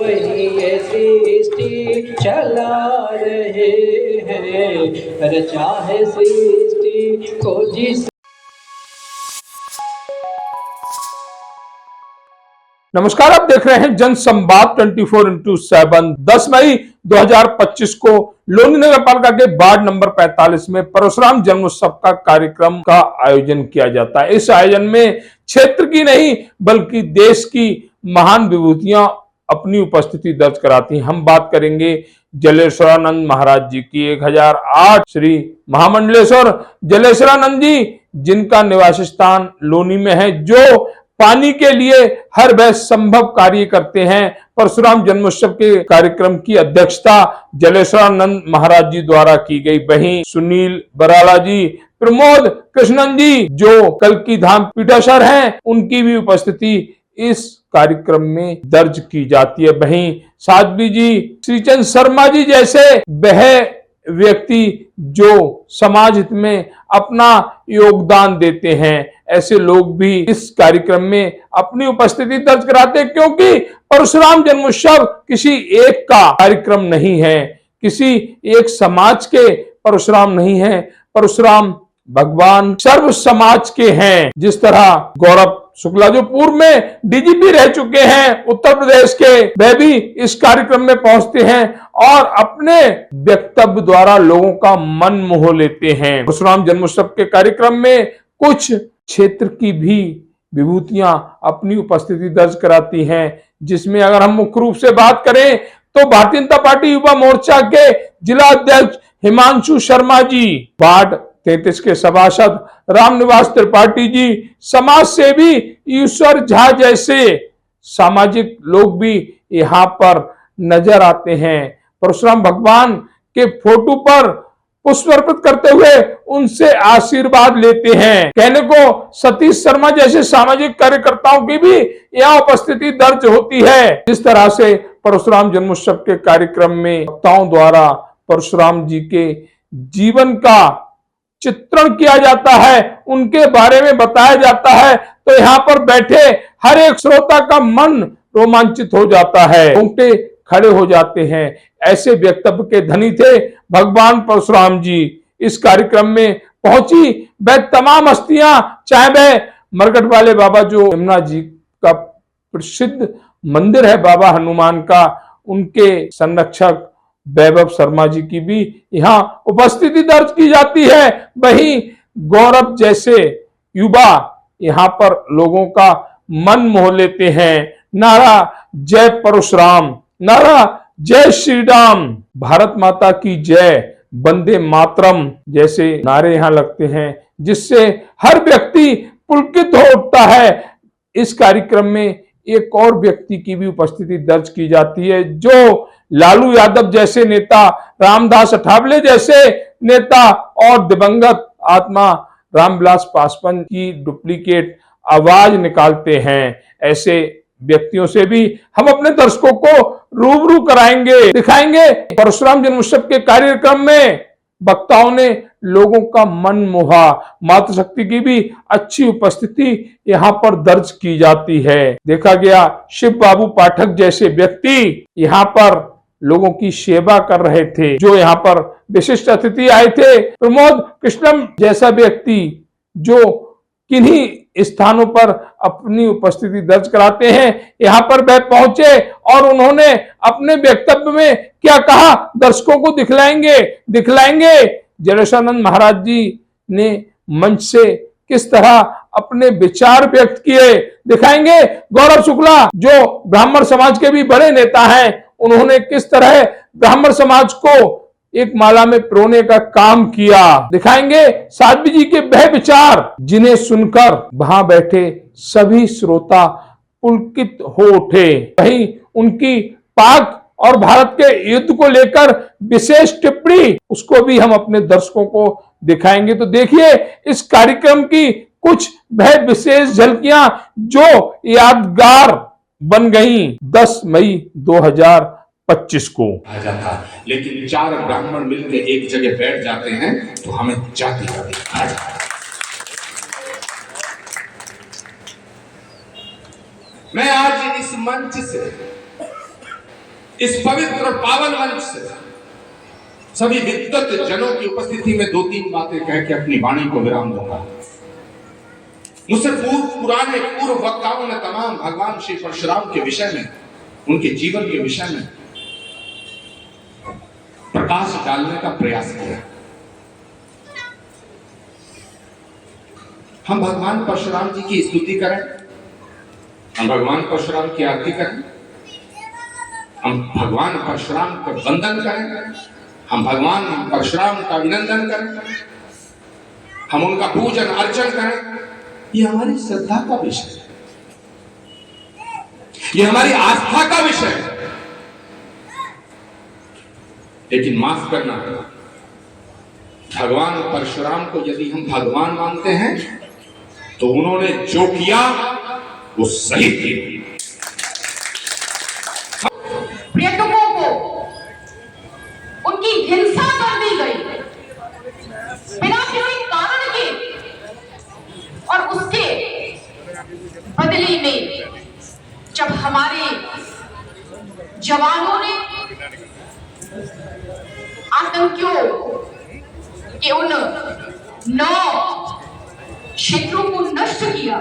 वही ये सृष्टि चला रहे हैं, रचा है सृष्टि को जिस। नमस्कार, आप देख रहे हैं जन संवाद 24x7। 10 मई 2025 को लोनी नगर पालिका के वार्ड नंबर 45 में परशुराम जन्मोत्सव का कार्यक्रम का आयोजन किया जाता है। इस आयोजन में क्षेत्र की नहीं बल्कि देश की महान विभूतियां अपनी उपस्थिति दर्ज कराती हैं। हम बात करेंगे जलेश्वरानंद महाराज जी की। 1008 श्री महामंडलेश्वर जलेश्वरानंद जी, जिनका निवास स्थान लोनी में है, जो पानी के लिए हर वह संभव कार्य करते हैं। परशुराम जन्मोत्सव के कार्यक्रम की अध्यक्षता जलेश्वरानंद महाराज जी द्वारा की गई। वहीं सुनील बराला जी, प्रमोद कृष्णन जी, जो कल्की धाम पीठाधीश्वर हैं, उनकी भी उपस्थिति इस कार्यक्रम में दर्ज की जाती है। वहीं साध्वी जी, श्रीचंद शर्मा जी जैसे वह व्यक्ति जो समाज हित में अपना योगदान देते हैं, ऐसे लोग भी इस कार्यक्रम में अपनी उपस्थिति दर्ज कराते हैं, क्योंकि परशुराम जन्मोत्सव किसी एक का कार्यक्रम नहीं है, किसी एक समाज के परशुराम नहीं है। परशुराम भगवान सर्व समाज के हैं। जिस तरह गौरव शुक्ला जो पूर्व में डीजीपी रह चुके हैं उत्तर प्रदेश के, वह भी इस कार्यक्रम में पहुंचते हैं और अपने वक्तव्य द्वारा लोगों का मन मोह लेते हैं। परशुराम जन्मोत्सव के कार्यक्रम में कुछ क्षेत्र की भी विभूतियां अपनी उपस्थिति दर्ज कराती हैं, जिसमें अगर हम मुख्य रूप से बात करें तो भारतीय जनता पार्टी युवा मोर्चा के जिला अध्यक्ष हिमांशु शर्मा जी, वार्ड 33 के सभासद रामनिवास त्रिपाठी जी, समाज सेवी ईश्वर झा जैसे सामाजिक लोग भी यहाँ पर नजर आते हैं। परशुराम भगवान के फोटो पर पुष्प अर्पित करते हुए उनसे आशीर्वाद लेते हैं। कहने को सतीश शर्मा जैसे सामाजिक कार्यकर्ताओं की भी यहाँ उपस्थिति दर्ज होती है। इस तरह से परशुराम जन्मोत्सव के कार्यक्रम में वक्ताओं द्वारा परशुराम जी के जीवन का चित्रण किया जाता है, उनके बारे में बताया जाता है, तो यहाँ पर बैठे हर एक श्रोता का मन रोमांचित हो जाता है, रोंगटे खड़े हो जाते हैं। ऐसे वक्तव्य के धनी थे भगवान परशुराम जी। इस कार्यक्रम में पहुंची वह तमाम हस्तियां, चाहे वह मरकट वाले बाबा जो यमुना जी का प्रसिद्ध मंदिर है बाबा हनुमान का, उनके संरक्षक वैभव शर्मा जी की भी यहाँ उपस्थिति दर्ज की जाती है। वहीं गौरव जैसे युवा यहाँ पर लोगों का मन मोह लेते हैं। नारा जय परशुराम, नारा जय श्री राम, भारत माता की जय, वंदे मातरम जैसे नारे यहाँ लगते हैं, जिससे हर व्यक्ति पुलकित हो उठता है। इस कार्यक्रम में एक और व्यक्ति की भी उपस्थिति दर्ज की जाती है, जो लालू यादव जैसे नेता, रामदास अठावले जैसे नेता और दिवंगत आत्मा रामविलास पासवान की डुप्लीकेट आवाज निकालते हैं। ऐसे व्यक्तियों से भी हम अपने दर्शकों को रूबरू कराएंगे, दिखाएंगे। परशुराम जन्मोत्सव के कार्यक्रम में वक्ताओं ने लोगों का मन मोहा। मातृशक्ति की भी अच्छी उपस्थिति यहाँ पर दर्ज की जाती है। देखा गया शिव बाबू पाठक जैसे व्यक्ति यहाँ पर लोगों की सेवा कर रहे थे, जो यहाँ पर विशिष्ट अतिथि आए थे। प्रमोद कृष्णम जैसा व्यक्ति जो किन्हीं स्थानों पर अपनी उपस्थिति दर्ज कराते हैं, यहाँ पर वह पहुंचे और उन्होंने अपने वक्तव्य में क्या कहा दर्शकों को दिखलाएंगे। जलेश्वरानंद महाराज जी ने मंच से किस तरह अपने विचार व्यक्त किए दिखाएंगे। गौरव शुक्ला जो ब्राह्मण समाज के भी बड़े नेता हैं, उन्होंने किस तरह ब्राह्मण समाज को एक माला में पिरोने का काम किया दिखाएंगे। साध्वी जी के वह विचार जिन्हें सुनकर वहां बैठे सभी श्रोता पुलकित हो उठे। वहीं उनकी पाक और भारत के युद्ध को लेकर विशेष टिप्पणी, उसको भी हम अपने दर्शकों को दिखाएंगे। तो देखिए इस कार्यक्रम की कुछ वह विशेष झलकियां जो यादगार बन गई 10 मई 2025 को। था, लेकिन 4 ब्राह्मण मिलकर एक जगह बैठ जाते हैं तो हमें जाति का दिखाया जाता है। मैं आज इस मंच से इस पवित्र और पावन मंच से सभी विद्वत जनों की उपस्थिति में 2-3 बातें कह के अपनी वाणी को विराम दूंगा। मुझसे पूर्व वक्ताओं ने तमाम भगवान श्री परशुराम के विषय में, उनके जीवन के विषय में प्रकाश डालने का प्रयास किया। हम भगवान परशुराम जी की स्तुति करें, हम भगवान परशुराम की आरती करें, हम भगवान परशुराम का वंदन करें, हम भगवान परशुराम का अभिनंदन करें, हम उनका पूजन अर्चन करें। ये हमारी श्रद्धा का विषय है, ये हमारी आस्था का विषय है। लेकिन माफ करना, भगवान परशुराम को यदि हम भगवान मानते हैं तो उन्होंने जो किया वो सही किया। पर्यटकों को उनकी हिंसा कर दी गई बिना किसी कारण के, और उसके बदले में जब हमारे जवानों ने आतंकियों के उन 9 क्षेत्रों को नष्ट किया,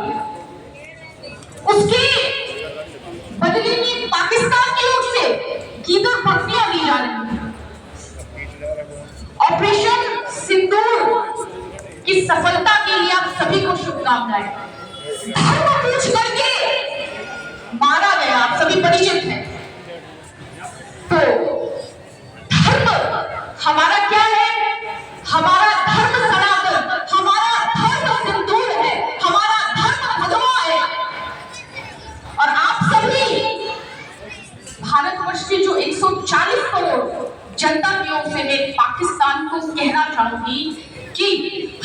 उसके बदले में पाकिस्तान की ओर से गीदड़ बकरियां दी जा रही हैं। ऑपरेशन सिंदूर की सफलता के लिए आप सभी को शुभकामनाएं। धर्म पूछ करके मारा गया, आप सभी परिचित हैं। तो धर्म हमारा क्या है? हमारा धर्म सनातन, हमारा धर्म सिंदूर है, हमारा धर्म भगवा है। और आप सभी भारतवर्ष के जो 140 करोड़ जनता की ओर से मैं पाकिस्तान को कहना चाहूंगी कि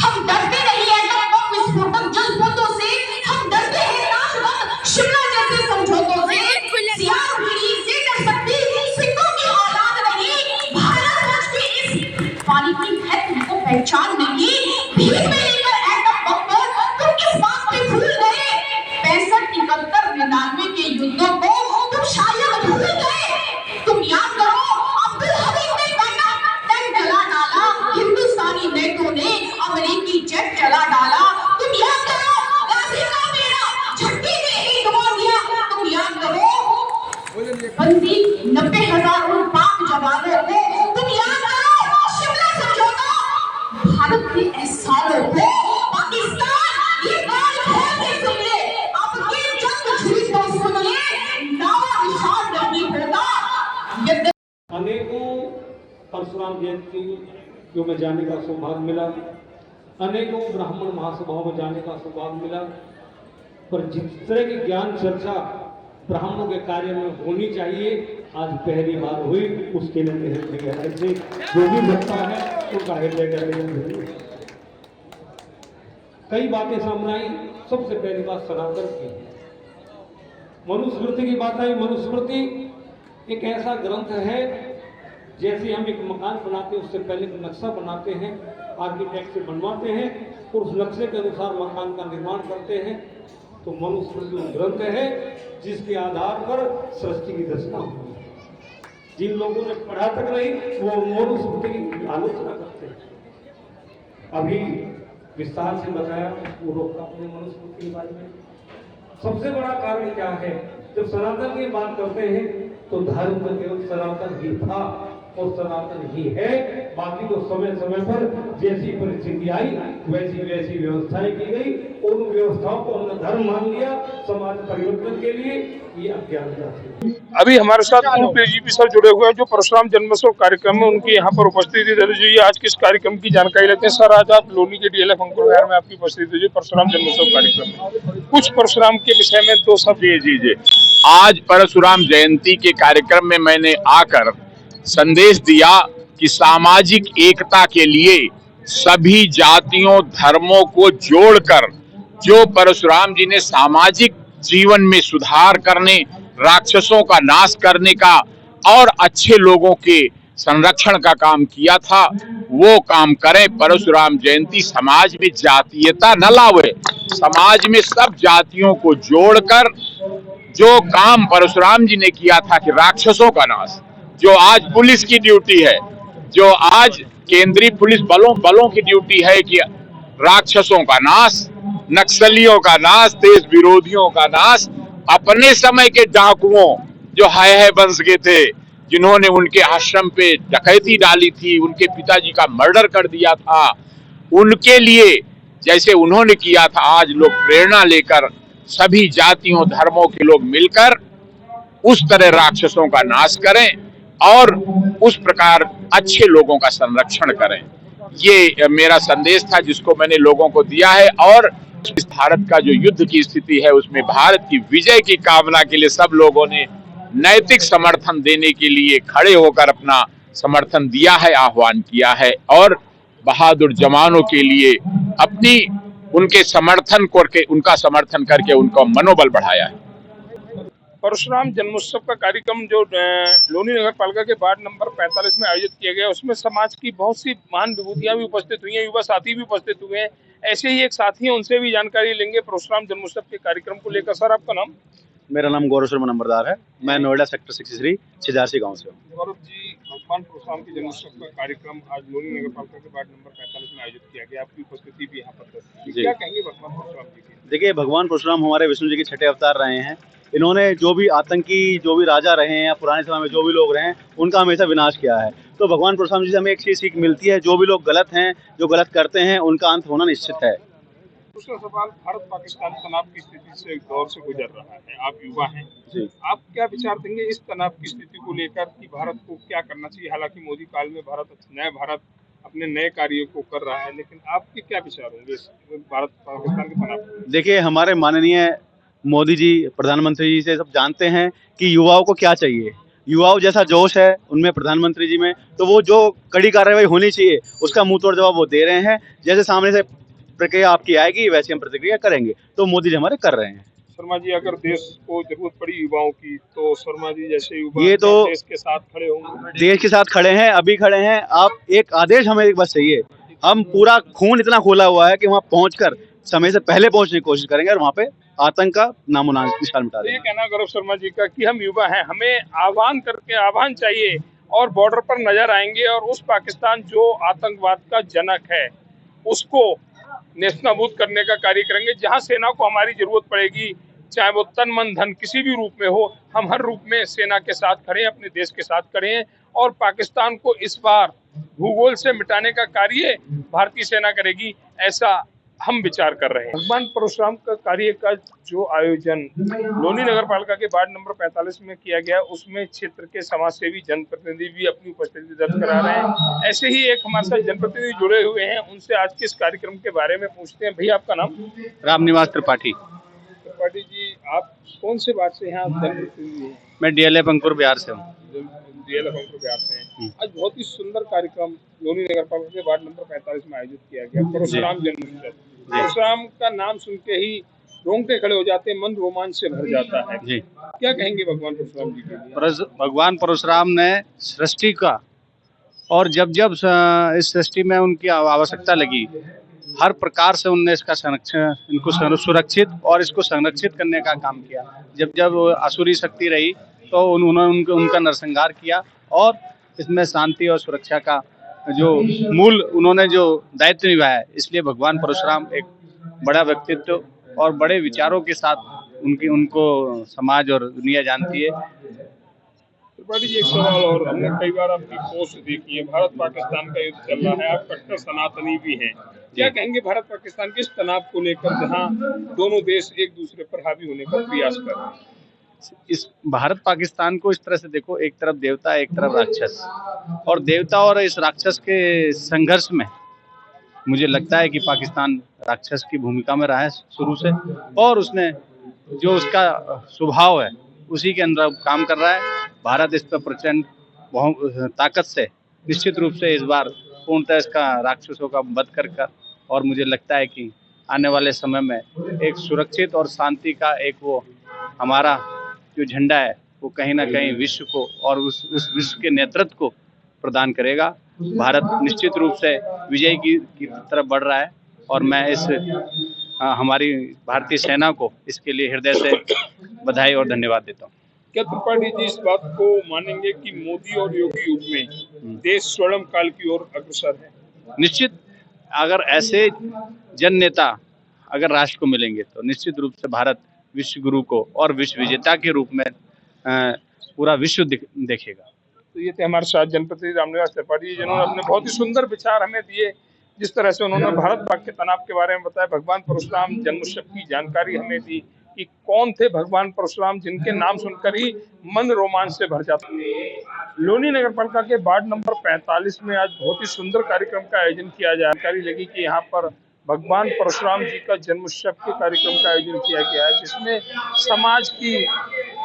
हम डरते नहीं हैं एटम बम विस्फोटक जलपोतों से, हम डरते हैं नाशवंत शिमला जैसे समझौतों से। सियार भीड़ी से डर सकती सिखों की औलाद नहीं। भारतवर्ष के इस पानी की है तुमको पहचान नहीं। भीड़ में लेकर एटम बम पर तुम किस बात पे भूल गए? 65, 71, 99 के युद्धों को तुम शायद भूल गए। तुम याद करो, अब्दुल हमीद ने टैंक जला डाला, हिंदुस्तानी नेटो ने अमेरिकी जेट जला डाला। तुम याद करो, गाजी का मेरा झट्टी में ही डुबा दिया। तुम याद करो, बंदी 90,000 उन पाक जवानों को। तुम याद करो, शिमला समझौता, भारत के एहसानों को पाकिस्तान ये गाल खोल के सुन ले। अब ये जंग छुरी तो सुन ले, नावा निशान नहीं होगा। अनेकों परशुराम जयंती में जाने का सौभाग्य मिला, अनेकों ब्राह्मण महासभाओं में जाने का सौभाग्य मिला, पर जिस तरह की ज्ञान चर्चा ब्राह्मणों के कार्य में होनी चाहिए आज पहली बार हुई। उसके लिए हृदय गहराई से जो भी लगता है उनका हृदय गहराई। कई बातें सामने आई। सबसे पहली बात सनातन की, मनुस्मृति की बात आई। मनुस्मृति एक ऐसा ग्रंथ है, जैसे हम एक मकान बनाते हैं उससे पहले नक्शा बनाते हैं, आर्किटेक्ट से बनवाते हैं और उस नक्शे के अनुसार मकान का निर्माण करते हैं। तो मनुस्मृति ग्रंथ है जिसके आधार पर सृष्टि की रचना हुई है। जिन लोगों ने पढ़ा तक नहीं वो मनुस्मृति की आलोचना करते हैं। अभी विस्तार से बताया पूर्व अपने मनुस्मृति के बारे में। सबसे बड़ा कारण क्या है? जब सनातन की बात करते हैं तो धर्म तो केवल सनातन ही था और सनातन ही है। बाकी तो समय समय पर जैसी परिस्थिति आई वैसी वैसी व्यवस्थाएं की गई। उन व्यवस्थाओं को हमने धर्म मान लिया समाज परिवर्तन के लिए। ये अज्ञानता थी। अभी हमारे साथ एजीपी सर जुड़े हुए हैं जो परशुराम जन्मोत्सव कार्यक्रम में उनकी यहाँ पर उपस्थिति दे दीजिए। आज किस कार्यक्रम की जानकारी लेते हैं। सर, आज आप लोनी के डीएलएफ अंकुर विहार में आपकी उपस्थिति दीजिए परशुराम जन्मोत्सव कार्यक्रम में कुछ परशुराम के विषय में 2 शब्द। जी आज परशुराम जयंती के कार्यक्रम में मैंने आकर संदेश दिया कि सामाजिक एकता के लिए सभी जातियों धर्मों को जोड़कर जो परशुराम जी ने सामाजिक जीवन में सुधार करने, राक्षसों का नाश करने का और अच्छे लोगों के संरक्षण का काम किया था वो काम करें। परशुराम जयंती समाज में जातीयता न लावे, समाज में सब जातियों को जोड़कर जो काम परशुराम जी ने किया था कि राक्षसों का नाश, जो आज पुलिस की ड्यूटी है, जो आज केंद्रीय पुलिस बलों की ड्यूटी है कि राक्षसों का नाश, नक्सलियों का नाश, देश विरोधियों का नाश, अपने समय के डाकुओं जो है वंश के थे, जिन्होंने उनके आश्रम पे डकैती डाली थी, उनके पिताजी का मर्डर कर दिया था, उनके लिए जैसे उन्होंने किया था, आज लोग प्रेरणा लेकर सभी जातियों धर्मों के लोग मिलकर उस तरह राक्षसों का नाश करें और उस प्रकार अच्छे लोगों का संरक्षण करें। ये मेरा संदेश था जिसको मैंने लोगों को दिया है। और इस भारत का जो युद्ध की स्थिति है उसमें भारत की विजय की कामना के लिए सब लोगों ने नैतिक समर्थन देने के लिए खड़े होकर अपना समर्थन दिया है, आह्वान किया है और बहादुर जवानों के लिए अपनी उनका समर्थन करके उनका मनोबल बढ़ाया है। परशुराम जन्मोत्सव का कार्यक्रम जो लोनी नगर पालिका के वार्ड नंबर 45 में आयोजित किया गया, उसमें समाज की बहुत सी महान विभूतियां भी उपस्थित हुई हैं, युवा साथी भी उपस्थित हुए हैं। ऐसे ही एक साथी हैं, उनसे भी जानकारी लेंगे परशुराम जन्मोत्सव के कार्यक्रम को लेकर। सर, आपका नाम? मेरा नाम गौरव शर्मा नंबरदार है। मैं नोएडा सेक्टर 63 छिजारसी गांव से हूँ। गौरव जी, भगवान परशुराम के जन्मोत्सव का कार्यक्रम आज लोनी नगर पालिका के वार्ड नंबर 45 में आयोजित किया गया, आपकी उपस्थिति भी यहाँ पर थी। क्या कहेंगे भगवान परशुराम जी की? देखिए, भगवान परशुराम हमारे विष्णु जी के छठे अवतार रहे हैं। इन्होंने जो भी आतंकी, जो भी राजा रहे हैं या पुराने समय में जो भी लोग रहे हैं, उनका हमेशा विनाश किया है। तो भगवान परशुराम जी से हमें एक चीज सीख मिलती है, जो भी लोग गलत हैं, जो गलत करते हैं, उनका अंत होना निश्चित है। दूसरा सवाल, भारत पाकिस्तान तनाव की स्थिति से दौर से गुजर रहा है, आप युवा हैं जी, आप क्या विचार देंगे इस तनाव की स्थिति को लेकर कि भारत को क्या करना चाहिए? हालांकि मोदी काल में भारत अपने नए कार्यों को कर रहा है, लेकिन आपके क्या विचार होंगे इस भारत पाकिस्तान के तनाव को? देखिए, हमारे माननीय मोदी जी, प्रधानमंत्री जी से सब जानते हैं कि युवाओं को क्या चाहिए। युवाओं जैसा जोश है उनमें, प्रधानमंत्री जी में, तो वो जो कड़ी कार्रवाई होनी चाहिए उसका मुंह तोड़ जवाब वो दे रहे हैं। जैसे सामने से प्रक्रिया आपकी आएगी वैसे हम प्रतिक्रिया करेंगे, तो मोदी जी हमारे कर रहे हैं। शर्मा जी, अगर देश को जरूरत पड़ी युवाओं की तो शर्मा जी जैसे युवा ये तो देश के साथ खड़े होंगे। देश के साथ खड़े हैं, अभी खड़े हैं। आप एक आदेश हमें एक बस चाहिए, हम पूरा खून इतना खोला हुआ है कि वहाँ पहुंचकर समय से पहले पहुंचने की कोशिश करेंगे और वहाँ पे आतंक का नामो निशान मिटा देंगे। ये कहना गौरव शर्मा जी का कि हम युवा हैं, हमें आह्वान चाहिए और बॉर्डर पर नजर आएंगे और उस पाकिस्तान जो आतंकवाद का जनक है उसको नेस्तनाबूद करने का कार्य करेंगे। जहां सेना को हमारी जरूरत पड़ेगी, चाहे वो तन मन धन किसी भी रूप में हो, हम हर रूप में सेना के साथ खड़े हैं, अपने देश के साथ खड़े हैं और पाकिस्तान को इस बार भूगोल से मिटाने का कार्य भारतीय सेना करेगी, ऐसा हम विचार कर रहे हैं। भगवान परशुराम का कार्य का जो आयोजन लोनी नगर पालिका के वार्ड नंबर 45 में किया गया, उसमें क्षेत्र के समाज सेवी जनप्रतिनिधि भी अपनी उपस्थिति दर्ज करा रहे हैं। ऐसे ही एक हमारे साथ जनप्रतिनिधि जुड़े हुए हैं, उनसे आज के इस कार्यक्रम के बारे में पूछते हैं। भैया, आपका नाम? रामनिवास त्रिपाठी। त्रिपाठी जी, आप कौन से वार्ड से यहाँ जनप्रतिनिधि हैं? मैं डीएलएफ अंकुर बिहार से हूँ। डीएलएफ अंकुर बिहार से हैं। आज बहुत ही सुंदर कार्यक्रम लोनी नगर पालिका के वार्ड नंबर 45 में आयोजित किया गया, परशुराम जन्मोत्सव। परशुराम का नाम सुन के ही रोंगटे खड़े हो जाते हैं, मन रोमांच से भर जाता है जी। क्या कहेंगे भगवान परशुराम जी के लिए? भगवान परशुराम ने सृष्टि का, और जब जब इस सृष्टि में उनकी आवश्यकता लगी, हर प्रकार से उनने इसका संरक्षण, इनको सुरक्षित और इसको संरक्षित करने का काम किया। जब जब असुरी शक्ति रही तो उन्होंने उनका नरसंहार किया और इसमें शांति और सुरक्षा का जो मूल उन्होंने जो दायित्व निभाया है। इसलिए भगवान परशुराम एक बड़ा व्यक्तित्व और बड़े विचारों के साथ उनको समाज और दुनिया जानती है। त्रिपाठी जी, एक सवाल और, हमने कई बार आपकी पोस्ट देखी है, भारत पाकिस्तान का युद्ध चल रहा है, आप कट्टर सनातनी भी हैं। क्या कहेंगे भारत पाकिस्तान के इस तनाव को लेकर जहां दोनों देश एक दूसरे पर हावी होने का प्रयास कर रहे हैं? इस भारत पाकिस्तान को इस तरह से देखो, एक तरफ देवता एक तरफ राक्षस, और देवता और इस राक्षस के संघर्ष में मुझे लगता है कि पाकिस्तान राक्षस की भूमिका में रहा है शुरू से, और उसने जो उसका स्वभाव है उसी के अंदर काम कर रहा है। भारत इस पर प्रचंड ताकत से निश्चित रूप से इस बार पूर्णतः इसका राक्षसों का वध कर और मुझे लगता है कि आने वाले समय में एक सुरक्षित और शांति का एक वो हमारा जो झंडा है वो कहीं ना कहीं विश्व को और उस विश्व के नेतृत्व को प्रदान करेगा। भारत निश्चित रूप से विजय की तरफ बढ़ रहा है और मैं इस हमारी भारतीय सेना को इसके लिए हृदय से बधाई और धन्यवाद देता हूँ। क्या त्रिपाठी जी इस बात को मानेंगे कि मोदी और योगी युग में देश स्वर्णिम काल की ओर अग्रसर है? निश्चित, अगर ऐसे जन नेता अगर राष्ट्र को मिलेंगे तो निश्चित रूप से भारत विश्व गुरु को और विश्व विजेता के रूप में पूरा विश्व देखेगा। तो ये थे हमारे साथ जनप्रतिनिधि रामनिवास त्रिपाठी जी, जिन्होंने अपने बहुत ही सुंदर विचार हमें दिए। जिस तरह से उन्होंने भारत पाक के तनाव के बारे में बताया, भगवान परशुराम जन्मोत्सव की जानकारी हमें दी कि कौन थे भगवान परशुराम, जिनके नाम सुनकर ही मन रोमांच से भर जाता है। लोनी नगर पालिका के वार्ड नंबर 45 में आज बहुत ही सुंदर कार्यक्रम का आयोजन किया। जानकारी लगी कि यहाँ पर भगवान परशुराम जी का जन्मोत्सव के कार्यक्रम का आयोजन किया गया है, जिसमें समाज की,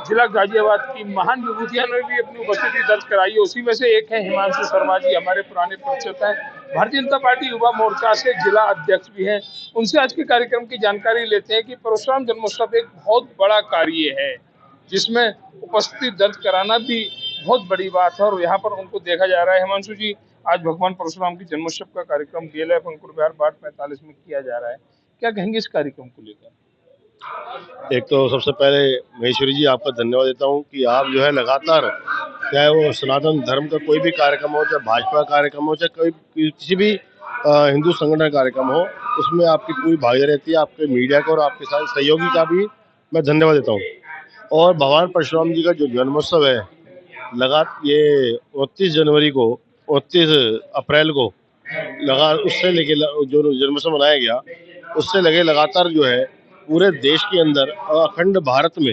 जिला गाजियाबाद की महान विभूतियों ने भी अपनी उपस्थिति दर्ज कराई है। उसी में से एक है हिमांशु शर्मा जी, हमारे पुराने परिचित हैं, भारतीय जनता पार्टी युवा मोर्चा से जिला अध्यक्ष भी हैं। उनसे आज के कार्यक्रम की जानकारी लेते हैं कि परशुराम जन्मोत्सव एक बहुत बड़ा कार्य है, जिसमें उपस्थिति दर्ज कराना भी बहुत बड़ी बात है और यहाँ पर उनको देखा जा रहा है। हिमांशु जी, आज भगवान परशुराम की जन्मोत्सव का कार्यक्रम DLF अंकुर विहार वार्ड 45 में किया जा रहा है, क्या कहेंगे इस कार्यक्रम को लेकर? एक तो सबसे पहले महेश्वरी जी आपका धन्यवाद देता हूं कि आप जो है लगातार, चाहे वो सनातन धर्म का कोई भी कार्यक्रम हो, चाहे भाजपा कार्यक्रम हो, चाहे कोई किसी भी हिंदू संगठन कार्यक्रम हो, उसमें आपकी पूरी भागीदारी रहती है। आपके मीडिया को और आपके साथ सहयोगी का भी मैं धन्यवाद देता हूँ। और भगवान परशुराम जी का जो जन्मोत्सव है, ये 29 जनवरी को, 29 अप्रैल को उससे लेके जो जन्मोत्सव मनाया गया, उससे लगे लगातार जो है पूरे देश के अंदर और अखंड भारत में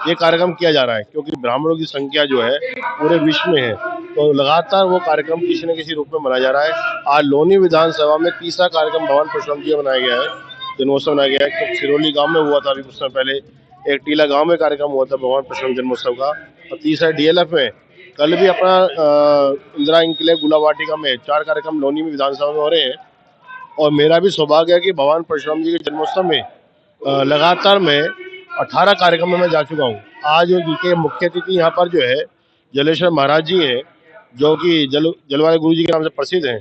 ये कार्यक्रम किया जा रहा है, क्योंकि ब्राह्मणों की संख्या जो है पूरे विश्व में है, तो लगातार वो कार्यक्रम किसी न किसी रूप में मनाया जा रहा है। आज लोनी विधानसभा में तीसरा कार्यक्रम भगवान परशुराम जी का मनाया गया है, जन्मोत्सव मनाया गया है। तो सिरोली गांव में हुआ था अभी कुछ समय पहले, एक टीला गांव में कार्यक्रम हुआ था भगवान परशुराम जन्मोत्सव का, और तीसरा DLF में। कल भी अपना इंदिरा इंक्लेव गुलावाटिका में 4 कार्यक्रम लोनी में विधानसभा में हो रहे हैं। और मेरा भी सौभाग्य है कि भगवान परशुराम जी के जन्मोत्सव में लगातार मैं 18 कार्यक्रम में मैं जा चुका हूँ। आज उनके मुख्य अतिथि यहाँ पर जो है जलेश्वर महाराज जी हैं, जो कि जलवाले गुरु जी के नाम से प्रसिद्ध हैं।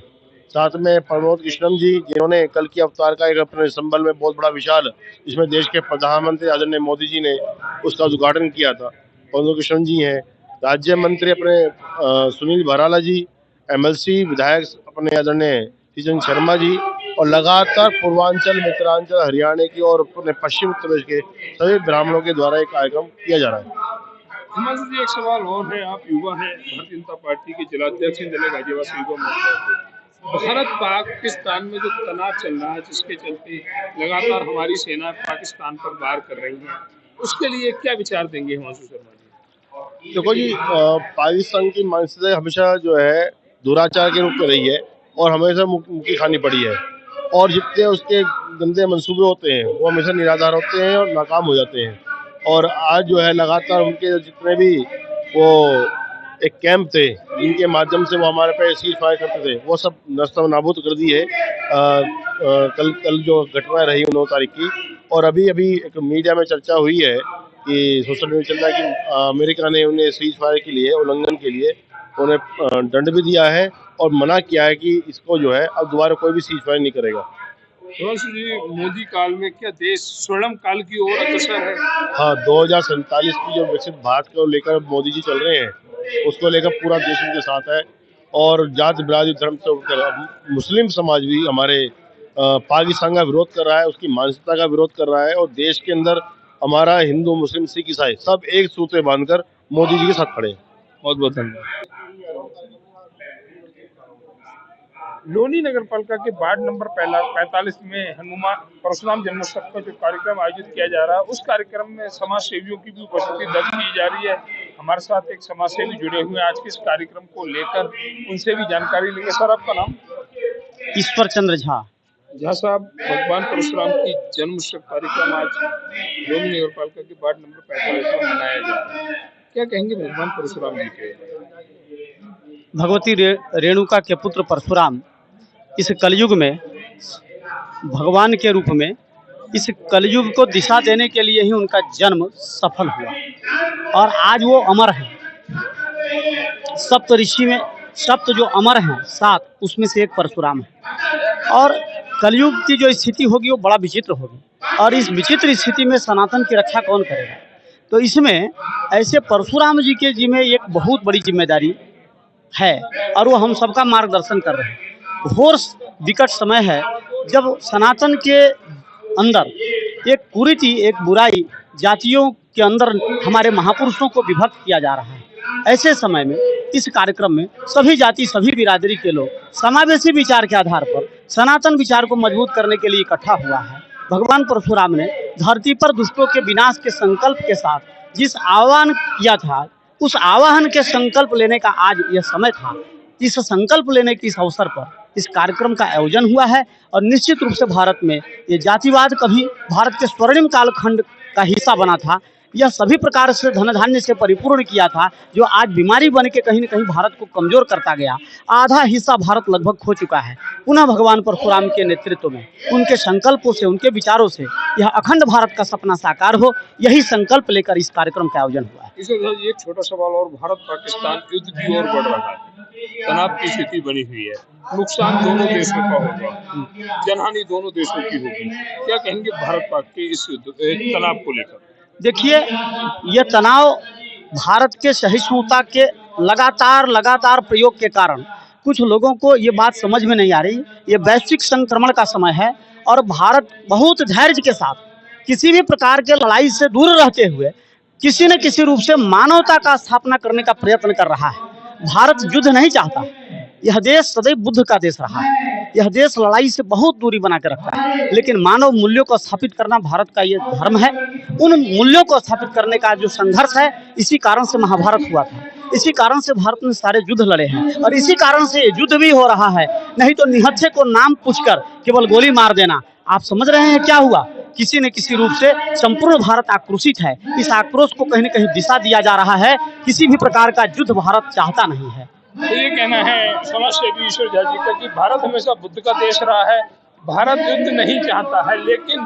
साथ में प्रमोद कृष्णम जी, जिन्होंने कल की अवतार का एक अपने संबल में बहुत बड़ा विशाल, जिसमें देश के प्रधानमंत्री आदरणीय मोदी जी ने उसका उद्घाटन किया था, प्रमोद कृष्णम जी हैं। राज्य मंत्री अपने सुनील भराला जी, MLC विधायक अपने आदरणीय श्रीचंद शर्मा जी, और लगातार पूर्वांचल, मित्रांचल, हरियाणा की और अपने पश्चिम उत्तर प्रदेश के सभी ब्राह्मणों के द्वारा एक कार्यक्रम किया जा रहा है। हिमांशु जी, एक सवाल और है, आप युवा हैं, भारतीय जनता पार्टी के जिलाध्यक्ष हैं जिला गाजियाबाद से युवा मोर्चा के। भारत पाकिस्तान में जो तनाव चल रहा है, जिसके चलते लगातार हमारी सेना पाकिस्तान पर वार कर रही है, उसके लिए क्या विचार देंगे हिमांशु शर्मा जी? देखो जी, पाकिस्तान की मानसिकता हमेशा जो है दुराचार के रूप में रही है और हमेशा मुक्की खानी पड़ी है, और जितने उसके गंदे मंसूबे होते हैं वो हमेशा निराधार होते हैं और नाकाम हो जाते हैं। और आज जो है लगातार उनके जितने भी वो एक कैंप थे, जिनके माध्यम से वो हमारे पे सीज फायर करते थे, वो सब नस्ता नाबूद कर दी है। कल जो घटना रही 9 तारीख की, और अभी एक मीडिया में चर्चा हुई है कि सोशल मीडिया चल रहा है कि अमेरिका ने उन्हें सीज फायर के लिए, उल्लंघन के लिए उन्हें दंड भी दिया है और मना किया है कि इसको जो है अब दोबारा कोई भी सीज फायर नहीं करेगा। जी, मोदी काल में क्या देश स्वर्णिम काल की ओर अग्रसर है? हाँ, 2047 की जो विकसित भारत को लेकर मोदी जी चल रहे हैं, उसको लेकर पूरा देश उनके साथ है। और जाति बिरादरी धर्म से उठकर मुस्लिम समाज भी हमारे पाकिस्तान का विरोध कर रहा है, उसकी मानसिकता का विरोध कर रहा है, और देश के अंदर हमारा हिंदू, मुस्लिम, सिख, ईसाई सब एक सूत्र बांधकर मोदी जी के साथ खड़े हैं। बहुत बहुत धन्यवाद। लोनी नगर पालिका के वार्ड नंबर 45 में हनुमान परशुराम जन्मोत्सव का जो कार्यक्रम आयोजित किया जा रहा है, उस कार्यक्रम में समाज सेवियों की भी उपस्थिति दर्ज की जा रही है। हमारे साथ एक समाज सेवी जुड़े हुए हैं आज के इस कार्यक्रम को लेकर, उनसे भी जानकारी लेंगे। सर, आपका नाम? ईश्वर चंद्र झा। झा साहब, भगवान परशुराम की जन्मोत्सव कार्यक्रम आज लोनी नगर पालिका के वार्ड नंबर 45 में मनाया जा रहा है, क्या कहेंगे भगवान परशुराम जी के? भगवती रेणुका के पुत्र परशुराम इस कलयुग में भगवान के रूप में, इस कलयुग को दिशा देने के लिए ही उनका जन्म सफल हुआ, और आज वो अमर है। सप्त ऋषि में सप्त जो अमर हैं 7, उसमें से एक परशुराम है। और कलयुग की जो स्थिति होगी वो बड़ा विचित्र होगी। और इस विचित्र स्थिति में सनातन की रक्षा कौन करेगा। तो इसमें ऐसे परशुराम जी के जिम्मे एक बहुत बड़ी जिम्मेदारी है और वो हम सबका मार्गदर्शन कर रहे हैं। घोर विकट समय है जब सनातन के अंदर एक कुरीति, एक बुराई जातियों के अंदर हमारे महापुरुषों को विभक्त किया जा रहा है। ऐसे समय में इस कार्यक्रम में सभी जाति, सभी बिरादरी के लोग समावेशी विचार के आधार पर सनातन विचार को मजबूत करने के लिए इकट्ठा हुआ है। भगवान परशुराम ने धरती पर दुष्टों के विनाश के संकल्प के साथ जिस आह्वान किया था, उस आह्वान के संकल्प लेने का आज यह समय था। इस संकल्प लेने के इस अवसर पर इस कार्यक्रम का आयोजन हुआ है और निश्चित रूप से भारत में ये जातिवाद कभी भारत के स्वर्णिम कालखंड का हिस्सा बना था। यह सभी प्रकार से धन धान्य से परिपूर्ण किया था, जो आज बीमारी बन के कहीं न कहीं भारत को कमजोर करता गया। आधा हिस्सा भारत लगभग खो चुका है। पुनः भगवान परशुराम के नेतृत्व में, उनके संकल्पों से, उनके विचारों से यह अखंड भारत का सपना साकार हो, यही संकल्प लेकर इस कार्यक्रम का आयोजन हुआ है। एक छोटा सवाल और, भारत पाकिस्तान युद्ध की ओर बढ़ रहा है, तनाव की स्थिति बनी हुई है, नुकसान दोनों देशों का होगा, जनहानि दोनों देशों की होगी, क्या कहेंगे भारत पाक के इस तनाव को लेकर? देखिए, ये तनाव भारत के सहिष्णुता के लगातार प्रयोग के कारण कुछ लोगों को ये बात समझ में नहीं आ रही। ये वैश्विक संक्रमण का समय है और भारत बहुत धैर्य के साथ किसी भी प्रकार के लड़ाई से दूर रहते हुए किसी न किसी रूप से मानवता का स्थापना करने का प्रयत्न कर रहा है। भारत युद्ध नहीं चाहता। यह देश सदैव बुद्ध का देश रहा है। यह देश लड़ाई से बहुत दूरी बना कर रखता है, लेकिन मानव मूल्यों को स्थापित करना भारत का ये धर्म है। उन मूल्यों को स्थापित करने का जो संघर्ष है, इसी कारण से महाभारत हुआ था, इसी कारण से भारत ने सारे युद्ध लड़े हैं और इसी कारण से युद्ध भी हो रहा है। नहीं तो निहत्थे को नाम पूछकर केवल गोली मार देना। आप समझ रहे हैं क्या हुआ? किसी न किसी रूप से संपूर्ण भारत आक्रोशित है। इस आक्रोश को कहीं न कहीं दिशा दिया जा रहा है। किसी भी प्रकार का युद्ध भारत चाहता नहीं है। तो ये कहना है समाज सेवी ईश्वर झा जी का कि भारत हमेशा बुद्ध का देश रहा है, भारत युद्ध नहीं चाहता है। लेकिन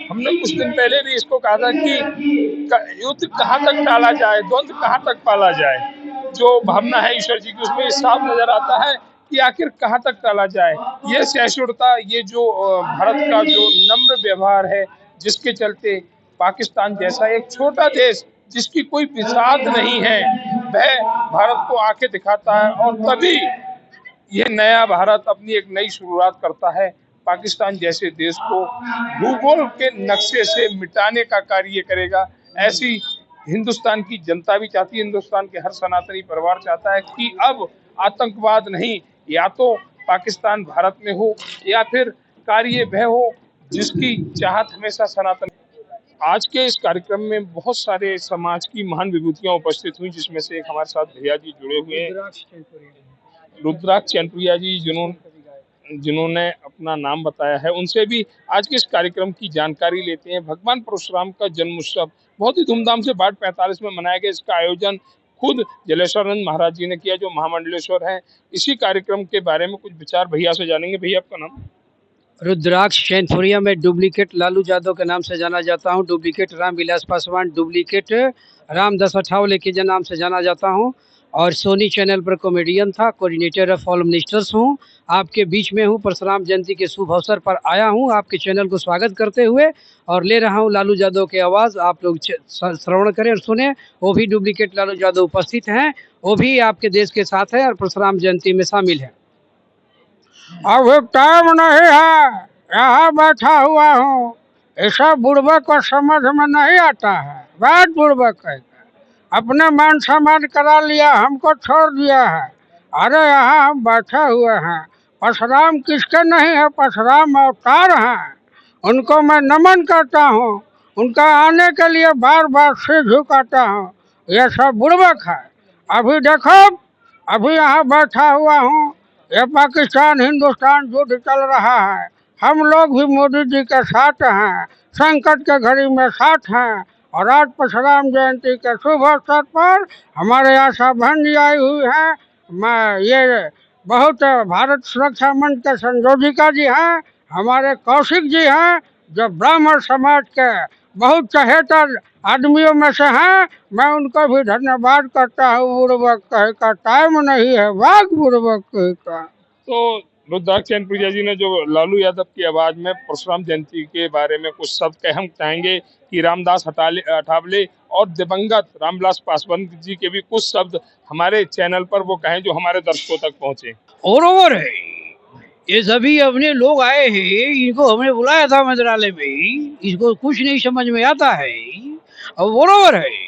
हमने कुछ दिन पहले भी इसको कहा था कि युद्ध कहाँ तक टाला जाए, द्वंद्व कहाँ तक पाला जाए। जो भावना है ईश्वर जी की, उसमें साफ नजर आता है कि आखिर कहाँ तक टाला जाए। ये सहिष्णुता, ये जो भारत का जो नम्र व्यवहार है, जिसके चलते पाकिस्तान जैसा एक छोटा देश जिसकी कोई बिसात नहीं है, वह भारत को आके दिखाता है और तभी यह नया भारत अपनी एक नई शुरुआत करता है। पाकिस्तान जैसे देश को भूगोल के नक्शे से मिटाने का कार्य करेगा। ऐसी हिंदुस्तान की जनता भी चाहती है, हिंदुस्तान के हर सनातनी परिवार चाहता है कि अब आतंकवाद नहीं, या तो पाकिस्तान भारत में हो या फिर कार्य वह हो जिसकी चाहत हमेशा सनातन। आज के इस कार्यक्रम में बहुत सारे समाज की महान विभूतियां उपस्थित हुई, जिसमें से एक हमारे साथ भैया जी जुड़े हुए हैं, रुद्राक्ष चैनपुरिया जी, जिन्होंने अपना नाम बताया है। उनसे भी आज के इस कार्यक्रम की जानकारी लेते हैं। भगवान परशुराम का जन्म उत्सव बहुत ही धूमधाम से वार्ड 45 में मनाया गया। इसका आयोजन खुद जलेश्वरानंद महाराज जी ने किया, जो महामंडलेश्वर हैं। इसी कार्यक्रम के बारे में कुछ विचार भैया से जानेंगे। भैया, आपका नाम? रुद्राक्ष चैनपुरिया में डुप्लीकेट लालू यादव के नाम से जाना जाता हूं, डुप्लीकेट रामविलास पासवान, डुप्लीकेट रामदास अठावले के नाम से जाना जाता हूं और सोनी चैनल पर कॉमेडियन था, कोऑर्डिनेटर ऑफ ऑल मिनिस्टर्स हूं। आपके बीच में हूं, परशुराम जयंती के शुभ अवसर पर आया हूं आपके चैनल को स्वागत करते हुए और ले रहा हूं लालू यादव की आवाज़। आप लोग श्रवण करें और सुने। वो भी डुप्लीकेट लालू यादव उपस्थित हैं, वो भी आपके देश के साथ है और परशुराम जयंती में शामिल है। अभी टाइम नहीं है, यहाँ बैठा हुआ हूँ। ऐसा बुड़बक को समझ में नहीं आता है। बात बुड़बक है, अपने मान सम्मान करा लिया, हमको छोड़ दिया है। अरे यहाँ हम बैठे हुए हैं। परशुराम किसके नहीं है, परशुराम अवतार हैं। उनको मैं नमन करता हूँ, उनका आने के लिए बार बार सिर झुकाता हूँ। ये सब बुड़बक है। अभी देखो, अभी यहाँ बैठा हुआ हूँ, ये पाकिस्तान हिंदुस्तान युद्ध चल रहा है। हम लोग भी मोदी जी के साथ हैं, संकट के घड़ी में साथ हैं। और आज परशुराम जयंती के शुभ अवसर पर हमारे यहाँ सभान जी आई हुई हैं। मैं ये बहुत भारत सुरक्षा मंच के संयोजिका जी हैं, हमारे कौशिक जी हैं, जो ब्राह्मण समाज के बहुत चहेता आदमियों में से हैं। मैं उनको भी धन्यवाद करता हूँ। बुड़बक कहे का टाइम नहीं है, वाक बुड़बक कहे का। तो रुद्राक्ष चैनपुरिया जी ने जो लालू यादव की आवाज में परशुराम जयंती के बारे में कुछ शब्द कहे, हम चाहेंगे कि रामदास अठावले और दिवंगत रामविलास पासवान जी के भी कुछ शब्द हमारे चैनल पर वो कहें जो हमारे दर्शकों तक पहुंचे। और है ये सभी अपने लोग आए हैं, इनको हमने बुलाया था मंत्रालय में, इसको कुछ नहीं समझ में आता है। और बरोबर है,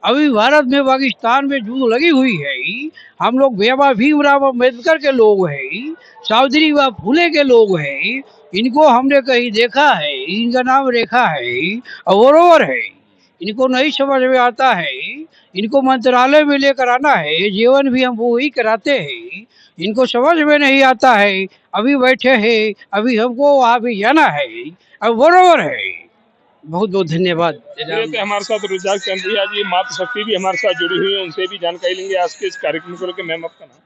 अभी भारत में पाकिस्तान में जूझ लगी हुई है। हम लोग बाबा भीमराव अम्बेडकर के लोग हैं, सावित्रीबाई फुले के लोग हैं, इनको हमने कहीं देखा है, इनका नाम रेखा है। और बरोबर है, इनको नहीं समझ में आता है, इनको मंत्रालय में लेकर आना है, जीवन भी हम वो ही कराते हैं, इनको समझ में नहीं आता है। अभी बैठे हैं, अभी हमको वहाँ भी जाना है। अब बरोबर है, बहुत बहुत धन्यवाद। हमारे साथ रुद्राक्ष चैनपुरिया जी मातृशक्ति भी हमारे साथ जुड़ी हुई है, उनसे भी जानकारी लेंगे आज के इस कार्यक्रम को लेकर। मैम आपका नाम?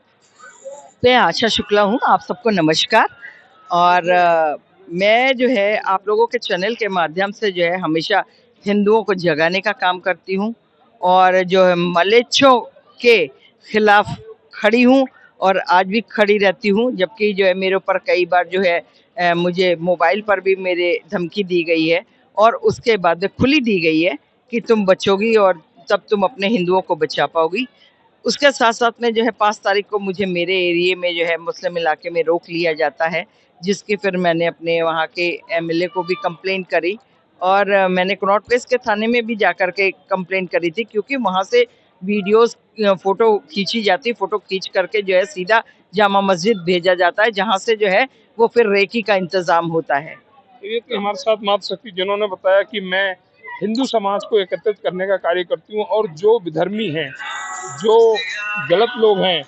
मैं आशा शुक्ला हूँ, आप सबको नमस्कार। और मैं जो है आप लोगों के चैनल के माध्यम से जो है हमेशा हिंदुओं को जगाने का काम करती हूँ और जो है मलेच्छों के खिलाफ खड़ी हूँ और आज भी खड़ी रहती हूँ। जबकि जो है मेरे ऊपर कई बार जो है मुझे मोबाइल पर भी मेरे धमकी दी गई है और उसके बाद खुली दी गई है कि तुम बचोगी और तब तुम अपने हिंदुओं को बचा पाओगी। उसके साथ साथ में जो है 5 तारीख को मुझे मेरे एरिया में जो है मुस्लिम इलाके में रोक लिया जाता है, जिसकी फिर मैंने अपने वहाँ के एमएलए को भी कंप्लेंट करी और मैंने कनॉट प्लेस के थाने में भी जाकर के कंप्लेंट करी थी, क्योंकि वहाँ से वीडियोस फोटो खींची जाती, फोटो खींच करके जो है सीधा जामा मस्जिद भेजा जाता है, जहाँ से जो है वो फिर रेकी का इंतजाम होता है। ये तो हमारे साथ मातृशक्ति जिन्होंने बताया कि मैं हिंदू समाज को एकत्रित करने का कार्य करती हूँ और जो विधर्मी हैं, जो गलत लोग हैं,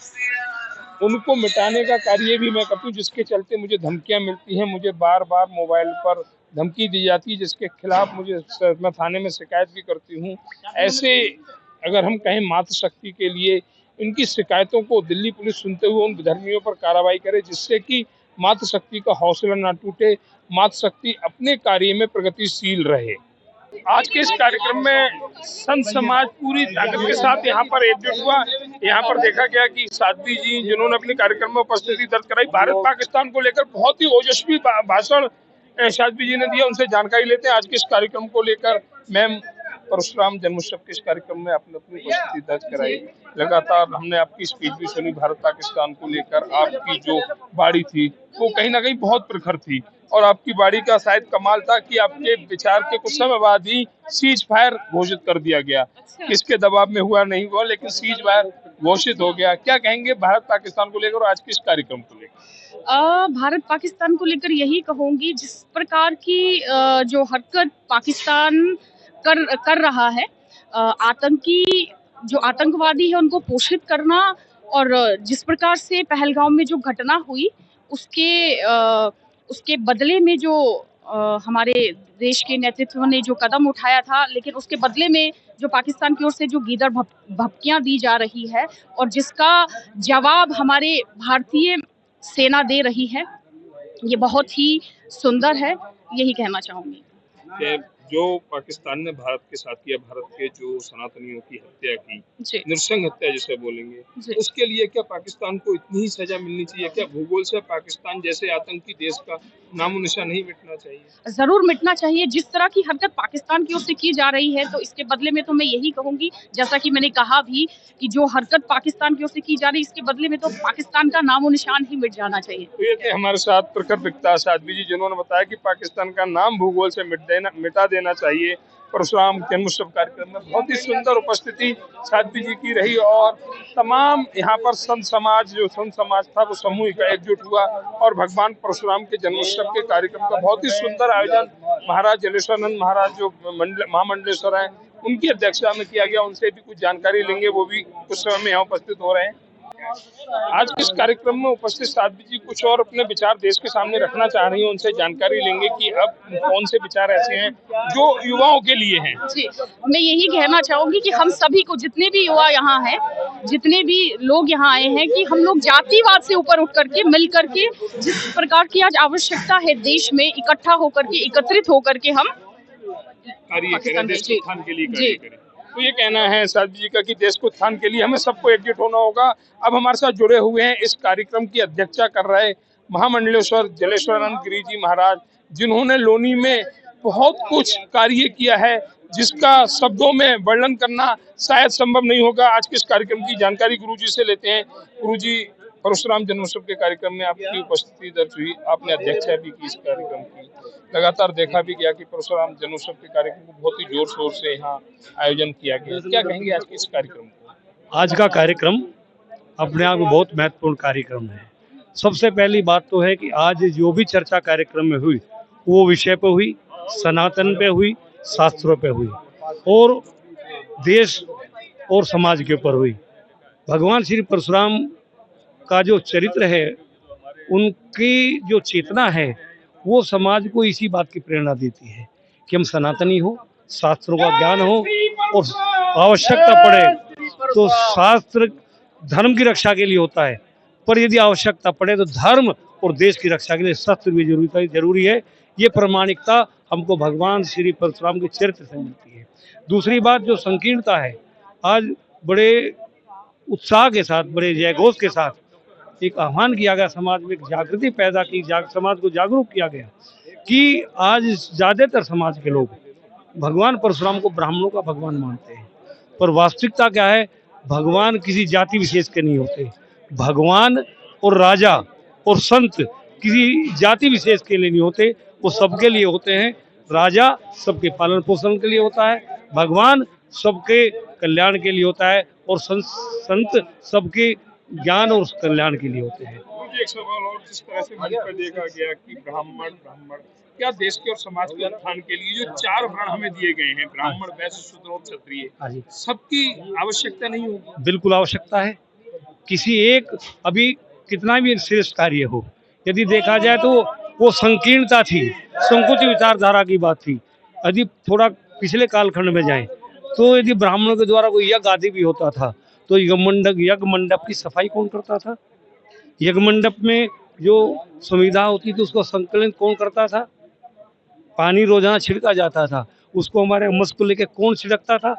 उनको मिटाने का कार्य भी मैं करती हूँ, जिसके चलते मुझे धमकियाँ मिलती हैं, मुझे बार बार मोबाइल पर धमकी दी जाती है, जिसके खिलाफ मैं थाने में शिकायत भी करती हूँ। ऐसे अगर हम कहें मातृशक्ति के लिए इनकी शिकायतों को दिल्ली पुलिस सुनते हुए उन विधर्मियों पर कार्रवाई करे, जिससे कि मातृशक्ति का हौसला ना टूटे, मातृशक्ति अपने कार्य में प्रगतिशील रहे। आज के इस कार्यक्रम में संत समाज पूरी ताकत के साथ यहाँ पर एकजुट हुआ। यहाँ पर देखा गया कि साध्वी जी जिन्होंने अपने कार्यक्रम में उपस्थिति दर्ज कराई, भारत पाकिस्तान को लेकर बहुत ही ओजस्वी भाषण साध्वी जी ने दिया, उनसे जानकारी लेते हैं आज के इस कार्यक्रम को लेकर। मैम, परशुराम जन्मोत्सव के इस कार्यक्रम में आपने अपनी उपस्थिति दर्ज कराई, लगातार हमने आपकी स्पीच भी सुनी भारत पाकिस्तान को लेकर। आपकी जो बाड़ी थी वो कहीं ना कहीं बहुत प्रखर थी और आपकी बाड़ी का शायद कमाल था कि आपके विचार के कुछ समय बाद ही सीज फायर घोषित कर दिया गया। किसके दबाव में हुआ नहीं हुआ, लेकिन सीज फायर घोषित हो गया। क्या कहेंगे भारत पाकिस्तान को लेकर और आज के इस कार्यक्रम को लेकर? भारत पाकिस्तान को लेकर यही कहूंगी, जिस प्रकार की जो हरकत पाकिस्तान कर रहा है, जो आतंकवादी है उनको पोषित करना, और जिस प्रकार से पहलगाम में जो घटना हुई उसके बदले में जो हमारे देश के नेतृत्व ने जो कदम उठाया था, लेकिन उसके बदले में जो पाकिस्तान की ओर से जो गीदड़ भपकियां दी जा रही है और जिसका जवाब हमारे भारतीय सेना दे रही है, ये बहुत ही सुंदर है, यही कहना चाहूंगी। जो पाकिस्तान ने भारत के साथ किया, भारत के जो सनातनियों की हत्या की, नृशंस हत्या जिसे बोलेंगे, उसके लिए क्या पाकिस्तान को इतनी ही सजा मिलनी चाहिए? क्या भूगोल से पाकिस्तान जैसे आतंकी देश का नामो निशान नहीं मिटना चाहिए? जरूर मिटना चाहिए। जिस तरह की हरकत पाकिस्तान की ओर से की जा रही है, तो इसके बदले में तो मैं यही कहूंगी, जैसा कि मैंने कहा भी कि जो हरकत पाकिस्तान की ओर से की जा रही है, इसके बदले में तो पाकिस्तान का नामो निशान ही मिट जाना चाहिए। तो ये थे हमारे साथ प्रखर वक्ता साध्वी जी, जिन्होंने बताया कि पाकिस्तान का नाम भूगोल से मिटा देना चाहिए। परशुराम जन्मोत्सव कार्यक्रम में बहुत ही सुंदर उपस्थिति साध्वी जी की रही और तमाम यहाँ पर संत समाज था वो समूह एकजुट हुआ और भगवान परशुराम के जन्मोत्सव के कार्यक्रम का बहुत ही सुंदर आयोजन महाराज जलेश्वरानंद महाराज जो महामंडलेश्वर हैं उनकी अध्यक्षता में किया गया। उनसे भी कुछ जानकारी लेंगे, वो भी कुछ समय में यहाँ उपस्थित हो रहे हैं। आज इस कार्यक्रम में उपस्थित साध्वी जी कुछ और अपने विचार देश के सामने रखना चाह रही हैं, उनसे जानकारी लेंगे कि अब कौन से विचार ऐसे हैं जो युवाओं के लिए हैं। जी, मैं यही कहना चाहूंगी कि हम सभी को, जितने भी युवा यहाँ हैं, जितने भी लोग यहाँ आए हैं, कि हम लोग जातिवाद से ऊपर उठ करके मिल करके जिस प्रकार की आज आवश्यकता है देश में इकट्ठा होकर के, एकत्रित होकर के हम कार्य करें, देश के उत्थान के लिए कार्य करें। तो ये कहना है साध्वी जी का कि देश को उत्थान के लिए हमें सबको एकजुट होना होगा। अब हमारे साथ जुड़े हुए हैं, इस कार्यक्रम की अध्यक्षता कर रहे महामंडलेश्वर जलेश्वरानंद गिरी जी महाराज, जिन्होंने लोनी में बहुत कुछ कार्य किया है, जिसका शब्दों में वर्णन करना शायद संभव नहीं होगा। आज के इस कार्यक्रम की जानकारी गुरुजी से लेते हैं। गुरुजी, परशुराम जन्मोत्सव के कार्यक्रम में आपकी उपस्थिति दर्ज हुई, आपने अध्यक्षता भी की इस कार्यक्रम की। लगातार देखा भी गया कि परशुराम जन्मोत्सव के कार्यक्रम को बहुत ही जोर शोर से यहाँ आयोजन किया गया। क्या कहेंगे आज के इस कार्यक्रम को? आज का कार्यक्रम अपने आप में बहुत महत्वपूर्ण कार्यक्रम है। सबसे पहली बात तो है कि आज जो भी चर्चा कार्यक्रम में हुई वो विषय पे हुई, सनातन पे हुई, शास्त्रों पे हुई और देश और समाज के ऊपर हुई। भगवान श्री परशुराम का जो चरित्र है, उनकी जो चेतना है, वो समाज को इसी बात की प्रेरणा देती है कि हम सनातनी हो, शास्त्रों का ज्ञान हो और आवश्यकता पड़े तो शास्त्र धर्म की रक्षा के लिए होता है, पर यदि आवश्यकता पड़े तो धर्म और देश की रक्षा के लिए शस्त्र भी जरूरी है। ये प्रामाणिकता हमको भगवान श्री परशुराम के चरित्र से मिलती है। दूसरी बात जो संकीर्णता है, आज बड़े उत्साह के साथ, बड़े जयघोष के साथ एक आह्वान किया गया, समाज में एक जागृति पैदा की, समाज को जागरूक किया गया कि आज ज़्यादातर समाज के लोग भगवान परशुराम को ब्राह्मणों का भगवान मानते हैं, पर वास्तविकता क्या है, भगवान किसी जाति विशेष के नहीं होते। भगवान और राजा और संत किसी जाति विशेष के लिए नहीं होते, वो सबके लिए होते हैं। राजा सबके पालन पोषण के लिए होता है, भगवान सबके कल्याण के लिए होता है और संत सबके ज्ञान और कल्याण के लिए होते हैं। एक सवाल और, जिस तरह से मंच पर देखा गया कि ब्राह्मण क्या देश के और समाज के उत्थान के लिए जो 4 वर्ण हमें दिए गए हैं, ब्राह्मण, वैश्य, शूद्र और क्षत्रिय, सबकी आवश्यकता नहीं होगी? बिल्कुल आवश्यकता है। किसी एक, अभी कितना भी श्रेष्ठ कार्य हो, यदि देखा जाए तो वो संकीर्णता थी, संकुचित विचारधारा की बात थी। यदि थोड़ा पिछले कालखंड में जाएं तो यदि ब्राह्मणों के द्वारा कोई यज्ञ आदि भी होता था तो यज्ञ मंडप की सफाई कौन करता था? यज्ञ मंडप में जो संविधा होती थी उसको संकलन कौन करता था? पानी रोजाना छिड़का जाता था, उसको हमारे अम्मस को लेकर कौन छिड़कता था?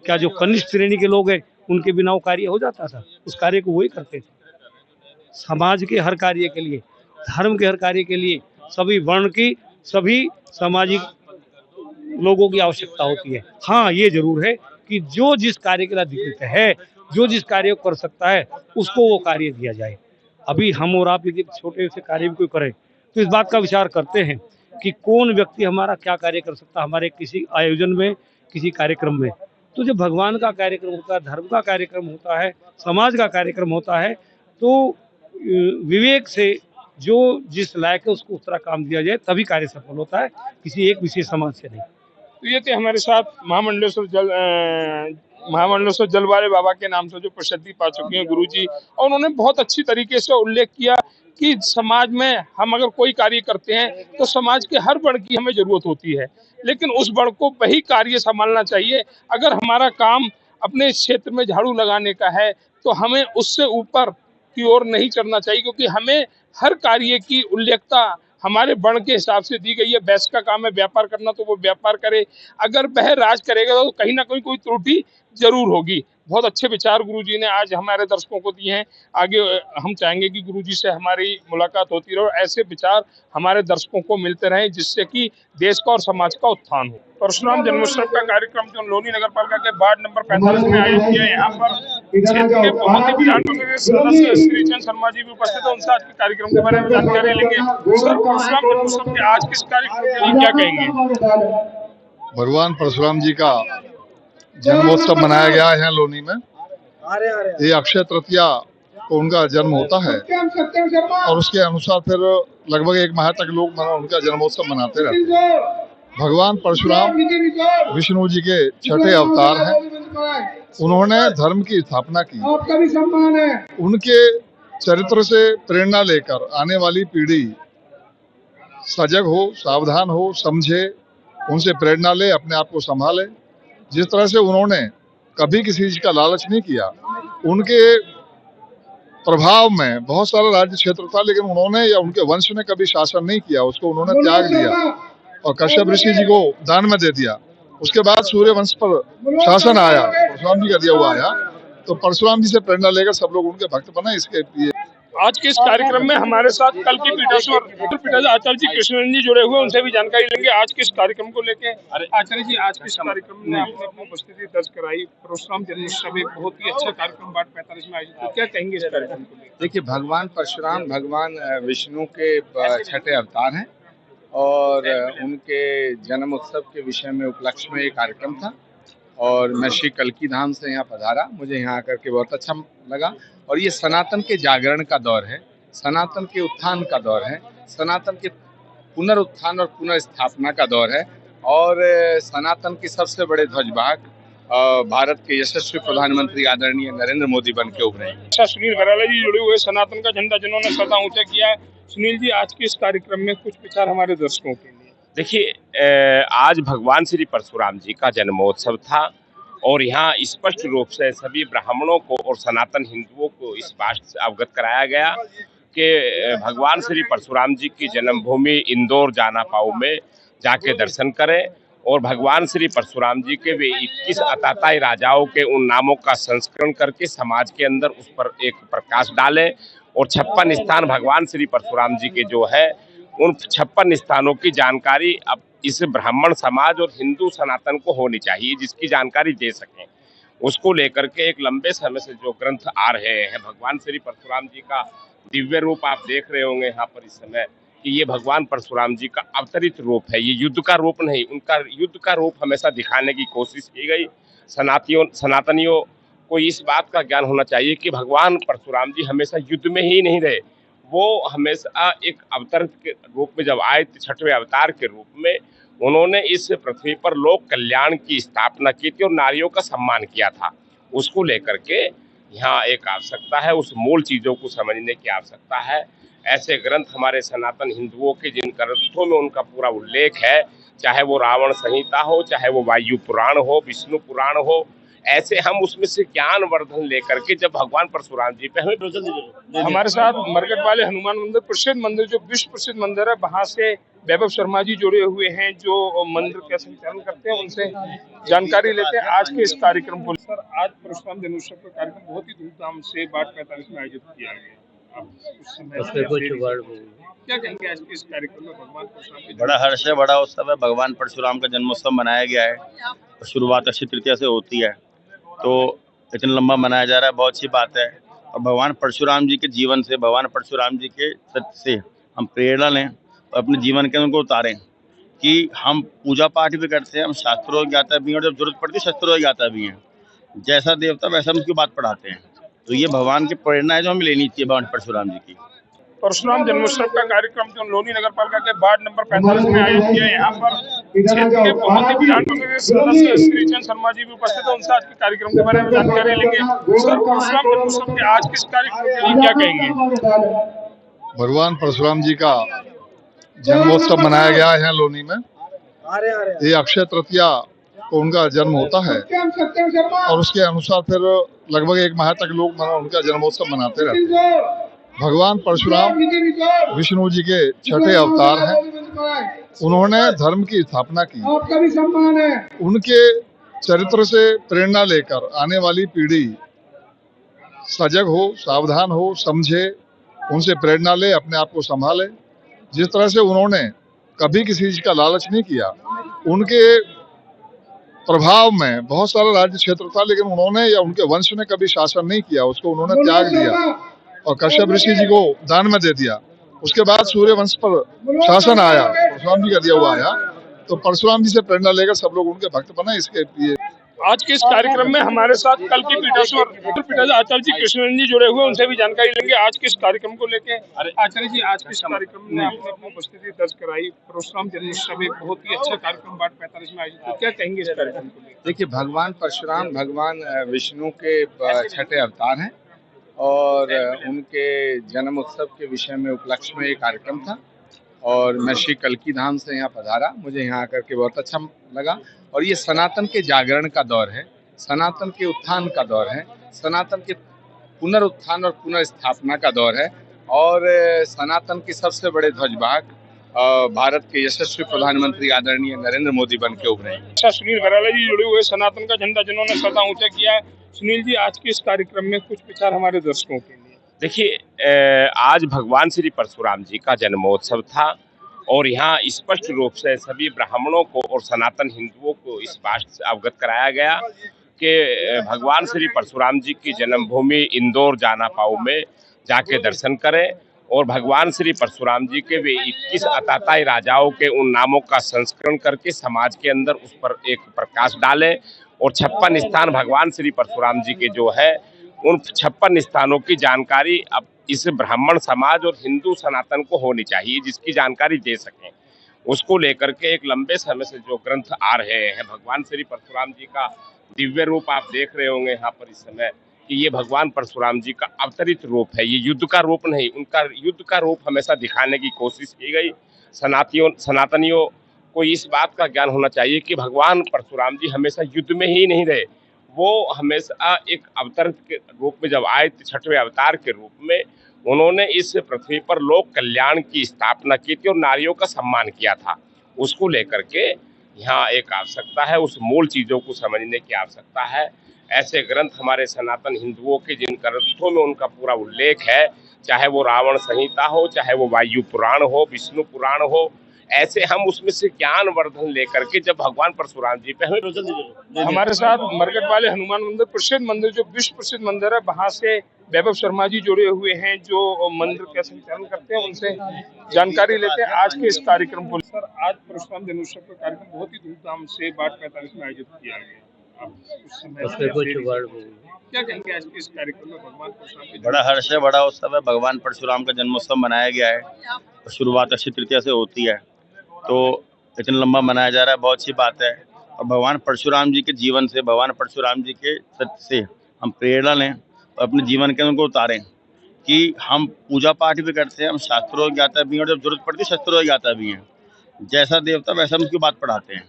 क्या जो कनिष्ठ श्रेणी के लोग हैं उनके बिना वो कार्य हो जाता था? उस कार्य को वही करते थे। समाज के हर कार्य के लिए, धर्म के हर कार्य के लिए सभी वर्ण की, सभी सामाजिक लोगों की आवश्यकता होती है। हाँ, ये जरूर है कि जो जिस कार्य के लिए अधिकृत है, जो जिस कार्य को कर सकता है, उसको वो कार्य दिया जाए। अभी हम और आप यदि छोटे से कार्य भी कोई करें तो इस बात का विचार करते हैं कि कौन व्यक्ति हमारा क्या कार्य कर सकता है हमारे किसी आयोजन में, किसी कार्यक्रम में। तो जब भगवान का कार्यक्रम होता है, धर्म का कार्यक्रम होता है, समाज का कार्यक्रम होता है, तो विवेक से जो जिस लायक है उसको उस तरह काम दिया जाए, तभी कार्य सफल होता है, किसी एक विशेष समाज से नहीं। तो ये थे हमारे साथ महामंडलेश्वर जलवाले बाबा के नाम से जो प्रसिद्धि पा चुके हैं गुरुजी, और उन्होंने बहुत अच्छी तरीके से उल्लेख किया कि समाज में हम अगर कोई कार्य करते हैं तो समाज के हर वर्ग की हमें जरूरत होती है, लेकिन उस वर्ग को वही कार्य संभालना चाहिए। अगर हमारा काम अपने क्षेत्र में झाड़ू लगाने का है तो हमें उससे ऊपर की ओर नहीं चढ़ना चाहिए, क्योंकि हमें हर कार्य की उल्लेखता हमारे वर्ण के हिसाब से दी गई है। वैश्य का काम है व्यापार करना, तो वो व्यापार करे। अगर वह राज करेगा तो कहीं ना कहीं कोई त्रुटि जरूर होगी। बहुत अच्छे विचार गुरुजी ने आज हमारे दर्शकों को दिए हैं। आगे हम चाहेंगे कि गुरुजी से हमारी मुलाकात होती रहे और ऐसे विचार हमारे दर्शकों को मिलते रहें, जिससे कि देश का और समाज का उत्थान हो। परशुराम जन्मोत्सव का कार्यक्रम जो लोनी नगर पालिका के वार्ड नंबर 45 में आयोजित किया है, यहाँ पर क्षेत्र के बहुत ही विधानसभा सदस्य श्री चंद शर्मा जी भी उपस्थित है। उनसे आज के कार्यक्रम के बारे में जानकारी लेंगे। सर, परशुराम जन्मोत्सव के आज किस कार्यक्रम के लिए क्या कहेंगे? भगवान परशुराम जी का जन्मोत्सव मनाया गया है लोनी में। ये अक्षय तृतीया को उनका जन्म होता है और उसके अनुसार फिर लगभग 1 माह तक लोग उनका जन्मोत्सव मनाते रहते हैं। भगवान परशुराम विष्णु जी के 6ठे अवतार हैं। उन्होंने धर्म की स्थापना की। उनके चरित्र से प्रेरणा लेकर आने वाली पीढ़ी सजग हो, सावधान हो, समझे, उनसे प्रेरणा ले, अपने आप को संभाले। जिस तरह से उन्होंने कभी किसी चीज का लालच नहीं किया, उनके प्रभाव में बहुत सारा राज्य क्षेत्र था, लेकिन उन्होंने या उनके वंश ने कभी शासन नहीं किया, उसको उन्होंने त्याग दिया और कश्यप ऋषि जी को दान में दे दिया। उसके बाद सूर्य वंश पर शासन आया, परशुराम जी का दिया हुआ आया, तो परशुराम जी से प्रेरणा लेकर सब लोग उनके भक्त बने। इसके लिए आज के इस कार्यक्रम में हमारे साथ कल के पीठाधीश्वर आचार्य जी कृष्णन जी जुड़े हुए, उनसे भी जानकारी लेंगे आज के इस कार्यक्रम को लेके। आचार्य जी, आज के इस कार्यक्रम में आपने अपनी उपस्थिति दर्ज कराई। परशुराम जन्मोत्सव एक बहुत ही अच्छा कार्यक्रम वार्ड 45 में आयोजित, तो क्या कहेंगे इस कार्यक्रम को लेकर? देखिए, भगवान परशुराम भगवान विष्णु के छठे अवतार हैं और उनके जन्म उत्सव के विषय में उपलक्ष्य में ये कार्यक्रम था और मैं श्री कल्की धाम से यहाँ पधारा। मुझे यहाँ आकर के बहुत अच्छा लगा और ये सनातन के जागरण का दौर है, सनातन के उत्थान का दौर है, सनातन के पुनरुत्थान और पुनर्स्थापना का दौर है और सनातन के सबसे बड़े ध्वजवाहक भारत के यशस्वी प्रधानमंत्री आदरणीय नरेंद्र मोदी बन के उभरे। अच्छा, सुनील भराला जी जुड़े हुए, सनातन का झंडा जिन्होंने सदा ऊंचा किया है। सुनील जी, आज के इस कार्यक्रम में कुछ विचार हमारे दर्शकों के लिए। देखिए, आज भगवान श्री परशुराम जी का जन्मोत्सव था और यहाँ स्पष्ट रूप से सभी ब्राह्मणों को और सनातन हिंदुओं को इस बात से अवगत कराया गया कि भगवान श्री परशुराम जी की जन्मभूमि इंदौर जानापाऊ में जाके दर्शन करें और भगवान श्री परशुराम जी के वे 21 अताताई राजाओं के उन नामों का संस्करण करके समाज के अंदर उस पर एक प्रकाश डालें और 56 स्थान भगवान श्री परशुराम जी के जो है उन 56 स्थानों की जानकारी अब इस ब्राह्मण समाज और हिंदू सनातन को होनी चाहिए, जिसकी जानकारी दे सकें। उसको लेकर के एक लंबे समय से जो ग्रंथ आ रहे हैं, भगवान श्री परशुराम जी का दिव्य रूप आप देख रहे होंगे यहाँ पर इस समय कि ये भगवान परशुराम जी का अवतरित रूप है, ये युद्ध का रूप नहीं, उनका युद्ध का रूप हमेशा दिखाने की कोशिश की गई। सनातनियों को इस बात का ज्ञान होना चाहिए कि भगवान परशुराम जी हमेशा युद्ध में ही नहीं रहे, वो हमेशा एक अवतार के रूप में जब आए, छठवें अवतार के रूप में उन्होंने इस पृथ्वी पर लोक कल्याण की स्थापना की थी और नारियों का सम्मान किया था। उसको लेकर के यहाँ एक आवश्यकता है, उस मूल चीज़ों को समझने की आवश्यकता है। ऐसे ग्रंथ हमारे सनातन हिंदुओं के जिन ग्रंथों में उनका पूरा उल्लेख है, चाहे वो रावण संहिता हो, चाहे वो वायु पुराण हो, विष्णु पुराण हो, ऐसे हम उसमें से ज्ञान वर्धन लेकर के जब भगवान परशुराम जी पे हमें हमारे साथ मरकट वाले हनुमान मंदिर प्रसिद्ध मंदिर, जो विश्व प्रसिद्ध मंदिर है, वहाँ से वैभव शर्मा जी जुड़े हुए हैं जो मंदिर का संचालन करते हैं, उनसे जानकारी लेते हैं आज के इस कार्यक्रम को। सर, आज परशुराम जन्मोत्सव का कार्यक्रम बहुत ही धूमधाम से वार्ड 45 में आयोजित किया गया। क्या कहेंगे आज के इस कार्यक्रम में? भगवान परशुराम के बड़ा हर्ष है, बड़ा उत्सव है। भगवान परशुराम का जन्मोत्सव मनाया गया है, शुरुआत अक्षय तृतीया से होती है, तो इतना लंबा मनाया जा रहा है, बहुत अच्छी बात है। और भगवान परशुराम जी के जीवन से, भगवान परशुराम जी के सत्य से हम प्रेरणा लें और अपने जीवन के उनको उतारें कि हम पूजा पाठ भी करते हैं, हम शास्त्रों की ज्ञाता भी हैं और जब जरूरत पड़ती है शास्त्रों की ज्ञाता भी हैं। जैसा देवता वैसा हम उसकी बात पढ़ाते हैं, तो ये भगवान की प्रेरणा है जो हमें लेनी चाहिए भगवान परशुराम जी की। परशुराम जन्मोत्सव का कार्यक्रम जो लोनी नगर पालिका के वार्ड नंबर 45 में आयोजित किया है, यहाँ पर क्षेत्र के बहुत ही विधान परिषद सदस्य श्री चंद शर्मा जी भी उपस्थित हैं, उनसे आज के कार्यक्रम के बारे में जानकारी लेंगे। सर, परशुराम जन्मोत्सव के आज के कार्यक्रम के लिए क्या कहेंगे? भगवान परशुराम जी का जन्मोत्सव मनाया गया है यहाँ लोनी में। ये अक्षय तृतीया को उनका जन्म होता है और उसके अनुसार फिर लगभग 1 माह तक लोग उनका जन्मोत्सव मनाते रहते हैं। भगवान परशुराम विष्णु जी के छठे अवतार हैं। उन्होंने धर्म की स्थापना की। उनके चरित्र से प्रेरणा लेकर आने वाली पीढ़ी सजग हो, सावधान हो, समझे, उनसे प्रेरणा ले, अपने आप को संभाले। जिस तरह से उन्होंने कभी किसी चीज का लालच नहीं किया, उनके प्रभाव में बहुत सारा राज्य क्षेत्र था, लेकिन उन्होंने या उनके वंश ने कभी शासन नहीं किया, उसको उन्होंने त्याग दिया और कश्यप ऋषि जी को दान में दे दिया। उसके बाद सूर्य वंश पर शासन आया, परशुराम जी का दिया हुआ आया, तो परशुराम जी से प्रेरणा लेकर सब लोग उनके भक्त बने। इसके लिए आज के इस कार्यक्रम में हमारे साथ कल के पीठाधीश्वर आचार्य जी कृष्णन जी जुड़े हुए, उनसे भी जानकारी लेंगे आज के इस कार्यक्रम को लेके। आचार्य जी, आज के इस कार्यक्रम में आपने अपनी उपस्थिति दर्ज कराई। परशुराम जन्मोत्सव एक बहुत ही अच्छा कार्यक्रम वार्ड 45 में आयोजित, तो क्या कहेंगे इस कार्यक्रम को लेकर? देखिए, भगवान परशुराम भगवान विष्णु के छठे अवतार हैं और उनके जन्म उत्सव के विषय में उपलक्ष्य में ये कार्यक्रम था और मैं श्री कल्की धाम से यहाँ पधारा। मुझे यहाँ आकर के बहुत अच्छा लगा और ये सनातन के जागरण का दौर है, सनातन के उत्थान का दौर है, सनातन के पुनरुत्थान और पुनर्स्थापना का दौर है और सनातन के सबसे बड़े ध्वजवाहक भारत के यशस्वी प्रधानमंत्री आदरणीय नरेंद्र मोदी बन के उभरे। अच्छा, सुनील भराला जी जुड़े हुए, सनातन का झंडा जिन्होंने सदा ऊंचा किया। सुनील जी, आज के इस कार्यक्रम में कुछ विचार हमारे दर्शकों के लिए। देखिए, आज भगवान श्री परशुराम जी का जन्मोत्सव था और यहाँ स्पष्ट रूप से सभी ब्राह्मणों को और सनातन हिंदुओं को इस बात से अवगत कराया गया कि भगवान श्री परशुराम जी की जन्मभूमि इंदौर जाना पाऊ में जाके दर्शन करें और भगवान श्री परशुराम जी के वे 21 अताताई राजाओं के उन नामों का संस्करण करके समाज के अंदर उस पर एक प्रकाश डालें और 56 स्थान भगवान श्री परशुराम जी के जो है उन 56 स्थानों की जानकारी अब इस ब्राह्मण समाज और हिंदू सनातन को होनी चाहिए, जिसकी जानकारी दे सकें। उसको लेकर के एक लंबे समय से जो ग्रंथ आ रहे हैं, भगवान श्री परशुराम जी का दिव्य रूप आप देख रहे होंगे यहाँ पर इस समय कि ये भगवान परशुराम जी का अवतरित रूप है, ये युद्ध का रूप नहीं। उनका युद्ध का रूप हमेशा दिखाने की कोशिश की गई। सनातनियों को इस बात का ज्ञान होना चाहिए कि भगवान परशुराम जी हमेशा युद्ध में ही नहीं रहे, वो हमेशा एक अवतार के रूप में जब आए 6वें अवतार के रूप में उन्होंने इस पृथ्वी पर लोक कल्याण की स्थापना की थी और नारियों का सम्मान किया था। उसको लेकर के यहाँ एक आवश्यकता है, उस मूल चीज़ों को समझने की आवश्यकता है। ऐसे ग्रंथ हमारे सनातन हिंदुओं के जिन ग्रंथों में उनका पूरा उल्लेख है, चाहे वो रावण संहिता हो, चाहे वो वायु पुराण हो, विष्णु पुराण हो, ऐसे हम उसमें से ज्ञान वर्धन लेकर के जब भगवान परशुराम जी पे हमारे साथ मरकट वाले हनुमान मंदिर प्रसिद्ध मंदिर जो विश्व प्रसिद्ध मंदिर है, वहाँ से वैभव शर्मा जी जुड़े हुए हैं जो मंदिर का संचालन करते हैं, उनसे जानकारी लेते हैं आज के इस कार्यक्रम को। सर, आज परशुराम जन्मोत्सव का कार्यक्रम बहुत ही धूमधाम से बाट 45 में आयोजित किया गया। क्या कहेंगे आज के इस कार्यक्रम में भगवान परशुराम के बड़ा हर्ष है, बड़ा उत्सव है। भगवान परशुराम का जन्मोत्सव मनाया गया है और शुरुआत अक्षय तृतीया से होती है, तो इतना लंबा मनाया जा रहा है, बहुत अच्छी बात है। और भगवान परशुराम जी के जीवन से, भगवान परशुराम जी के सत्य से हम प्रेरणा लें और अपने जीवन के उनको उतारें कि हम पूजा पाठ भी करते हैं, हम शास्त्रों ज्ञाता भी हैं और जब जरूरत पड़ती है शस्त्रों ज्ञाता भी हैं। जैसा देवता वैसा हम उसकी बात पढ़ाते हैं,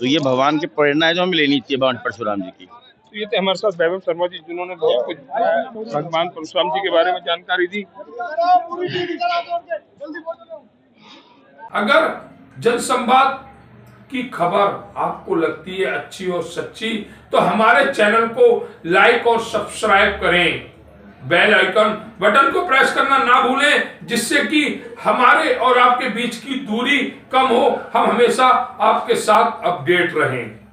तो ये भगवान की प्रेरणा है जो हमें लेनी चाहिए भगवान परशुराम जी की। तो ये थे हमारे साथ वैभव शर्मा जी जिन्होंने बहुत कुछ भगवान परशुराम जी के बारे में जानकारी दी। अगर जनसंवाद की खबर आपको लगती है अच्छी और सच्ची तो हमारे चैनल को लाइक और सब्सक्राइब करें, बेल आइकन बटन को प्रेस करना ना भूलें, जिससे कि हमारे और आपके बीच की दूरी कम हो, हम हमेशा आपके साथ अपडेट रहें।